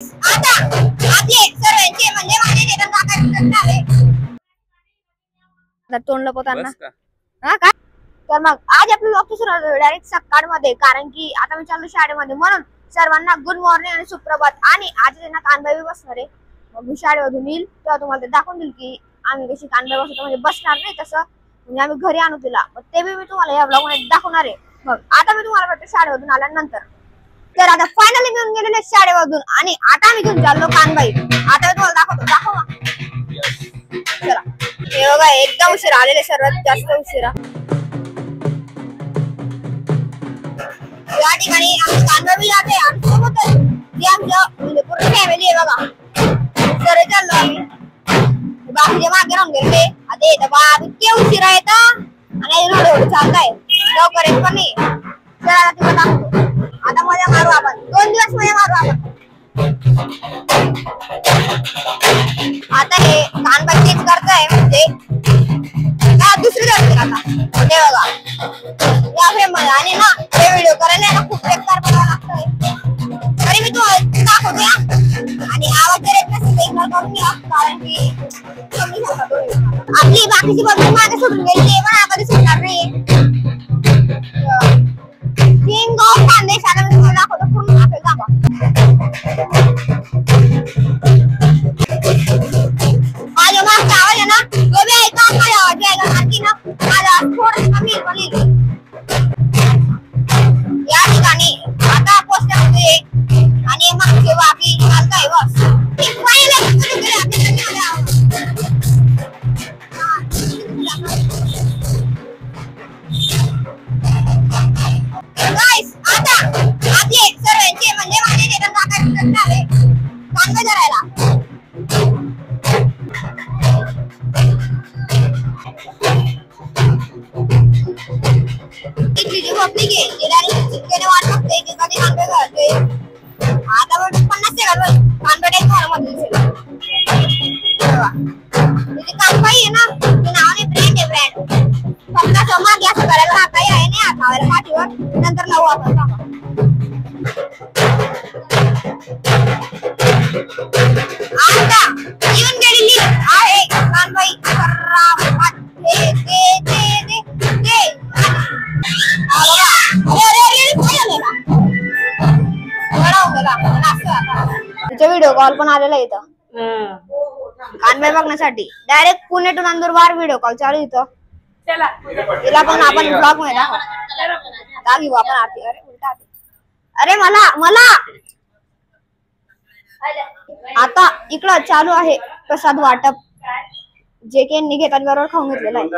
आता आपले सर्वांचे म्हणजे माझे नेता काका तोंड लपवताना हा काय तर मग आज आपलं लॉक सुरू डायरेक्ट सकाळमध्ये कारण की आता मी चाललो शाळेमध्ये म्हणून सर्वांना गुड मॉर्निंग आणि सुप्रभात आणि आज त्यांना कानबाई बसणार आहे मग मी शाळेमधून येईल तेव्हा तुम्हाला ते दाखवून देईल की आम्ही कशी कानबाई बसतो म्हणजे बसणार नाही तसं म्हणजे आम्ही घरी आणू तिला मग ते मी तुम्हाला या ब्लॉग मध्ये दाखवणार आहे मग आता मी तुम्हाला भेटतो शाळेमधून आल्यानंतर तर आता फायनली घेऊन गेलेले शाळेमधून आणि आता मी घेऊन चाललो कानबाई आता मी तुम्हाला दाखवा चला हे बघा एकदम उशिरा आलेले सर्वात जास्त उशिरा या ठिकाणी आम्ही कानबाई जाते आणि सोबत आमच्या म्हणजे पूर्ण फॅमिली आहे बघा सर चाललो आम्ही बाकीचे मागे राहून गेले आता येतं बाप इतके उशिरा येतं आणि रोड चालताय लवकर येत पण नाही चला तुला दाखवतो आता मजा मारू आपण 2 दिवस मजा मारू आपण आता हे कानबाई चेंज करताय म्हणजे दुसरी जाते आता ते बघा या फ्रेम मध्ये आणि ना हे व्हिडिओ करायला ना खूप बेकार बनावं लागतंय तरी मी तुम्हाला दाखवते आणि आवाज जर येत नसेल तर इग्नोर करून घ्या कारण की आपली बाकीची बघून मागे सोडून गेली ते पण आपण सुटणार नाही किंग ऑफ खानदेश आता मी तुम्हाला दाखवतो पूर्ण दाखवेल दाखवा माझ्या मागचा आवाज आहे ना तो बी ऐका माझ्या आवाज यायला आणखी ना माझा थोडं कमी पण या ठिकाणी आता पोस्टमध्ये आणि मागचे बाकी चालतंय बस गाइस आता आपले सर्वांचे म्हणजे माझे नेता काका आहे कानबाई धरायला इथली जी पब्लिक आहे ती डायरेक्ट चिकने वाट बघते की कधी कानबाई धरते आता पण 50 सेकंद कानबाई डायरेक्ट घरामध्ये दिसेल तिथे कानबाई आहे ना ती नावाने ब्रँड आहे ब्रँड फक्त समाज या करायला हाताही आहे नाही हातावर पाठीवर नंतर लावू आपण आता येऊन गेलेली आहे कानबाई व्हिडिओ कॉल पण आलेला इथं कानबाई बघण्यासाठी direct Pune to Nandurbar video call चालू इथं तिला पण आपण ब्लॉग मध्ये दाखवू आपण आरती अरे उलटा अरे मला आता इकडं चालू आहे प्रसाद वाटप जे की यांनी घेतात बरोबर खाऊन घेतलेला आहे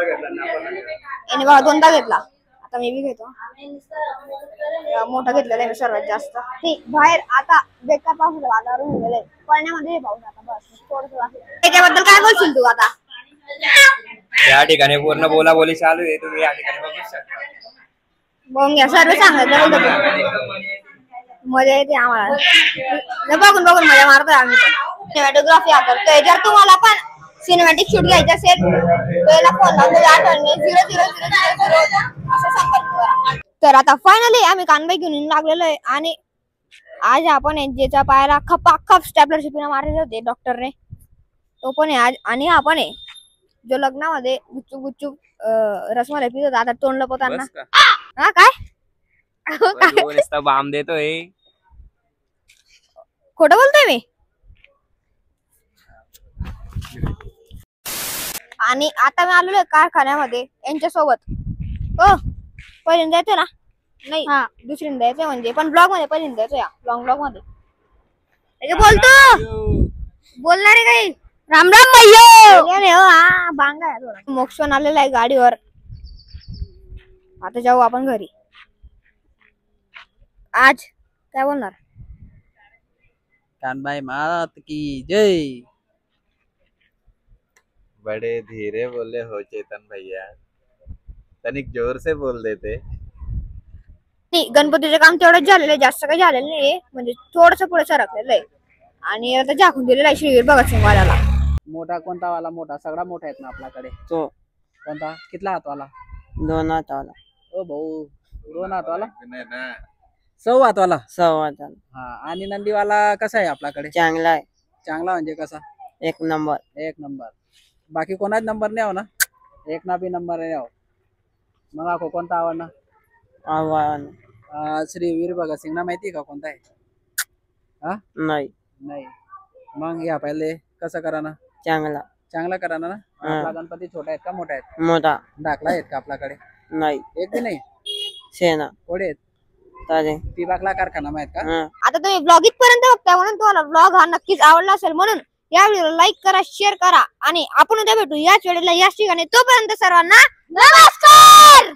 यांनी बघा 2दा घेतला आता मी बी घेतो मोठा घेतलेला आहे सर्वात जास्त बाहेर आता बेकार पाऊस वातावरण गेलंय पळण्यामध्ये पाऊस आता बस थोडस त्याच्याबद्दल काय बोलशील तू आता या ठिकाणी पूर्ण बोलाबोली चालू आहे तुम्ही या ठिकाणी बघू शकता मग या सर्व सांगायचं मजा येते आम्हाला बघून मजा मारतोय आम्ही सिनेमॅटोग्राफी करतोय जर तुम्हाला पण सिनेमॅटिक शूट घ्यायचं असेल तर फोन लावून आठवणे 0000 असं संपर्क करा तर आता फायनली आम्ही कानबाई घेऊन लागलेलो आहे आणि आज आपण ज्याच्या पायाला खपाखप स्टॅपलर शिपीने मारले होते डॉक्टरने तो पण आहे आज आणि आपण आहे जो लग्नामध्ये गुच्चू रसमलाई पित होता आता तोंड लपवताना हा काय बाम देतोय खोटं बोलतोय मी आणि आता मी आलेलो कारखान्यामध्ये यांच्या सोबत हो पहिल्यांदा येतोय ना नाही दुसऱ्यांदा येतोय म्हणजे पण ब्लॉग मध्ये पहिल्यांदा येतोय लॉंग ब्लॉग मध्ये बोलतो बोलणार आहे काही राम राम भैया हा बांगा आहे थोडा मोक्षण आलेला आहे गाडीवर आता जाऊ आपण घरी आज काय बोलणार कानबाई मात की जय बड़े धीरे बोले हो चेतन भैया तनिक जोर से बोल देते नाही गणपतीचे काम तेवढंच झालेलं आहे जास्त काही झालेलं नाही म्हणजे थोडस पुढे सरकलेलं आहे आणि आता झाकून दिलेलं आहे श्रीवीर भगत सिंग वाल्याला मोठा कोणता वाला मोठा सगळा मोठा आहेत ना आपल्याकडे तो कोणता कितला हात वाला 2 हात वाला ओ भाऊ 2 हात वाला सव्वातवाला सव्वाचा हा. आणि नंदीवाला कसा आहे आपल्याकडे? चांगला आहे, चांगला म्हणजे कसा? 1 नंबर. 1 नंबर. बाकी कोणाच नंबर नाही हो ना? एक ना बी नंबर नाही हो. मग आपको कोणता आवडणार? आव्हान श्री वीर भगत सिंग ना माहिती आहे का कोणता आहे? हा नाही, नाही. मग या पहिले कसं करा ना? चांगला चांगला करा ना. हा. आपला गणपती छोटा आहेत का मोठा आहेत? मोठा दाखला आहेत का आपल्याकडे? नाही, एक बी नाही. शेणा कोडे आहेत? ताजे ती बाकला कारखाना माहित का? हा. आता तुम्ही ब्लॉग इथपर्यंत बघताय म्हणून तुम्हाला ब्लॉग हा नक्कीच आवडला असेल, म्हणून या व्हिडिओला लाईक करा, शेअर करा आणि आपण उद्या भेटू याच वेळेला याच ठिकाणी. तोपर्यंत सर्वांना नमस्कार.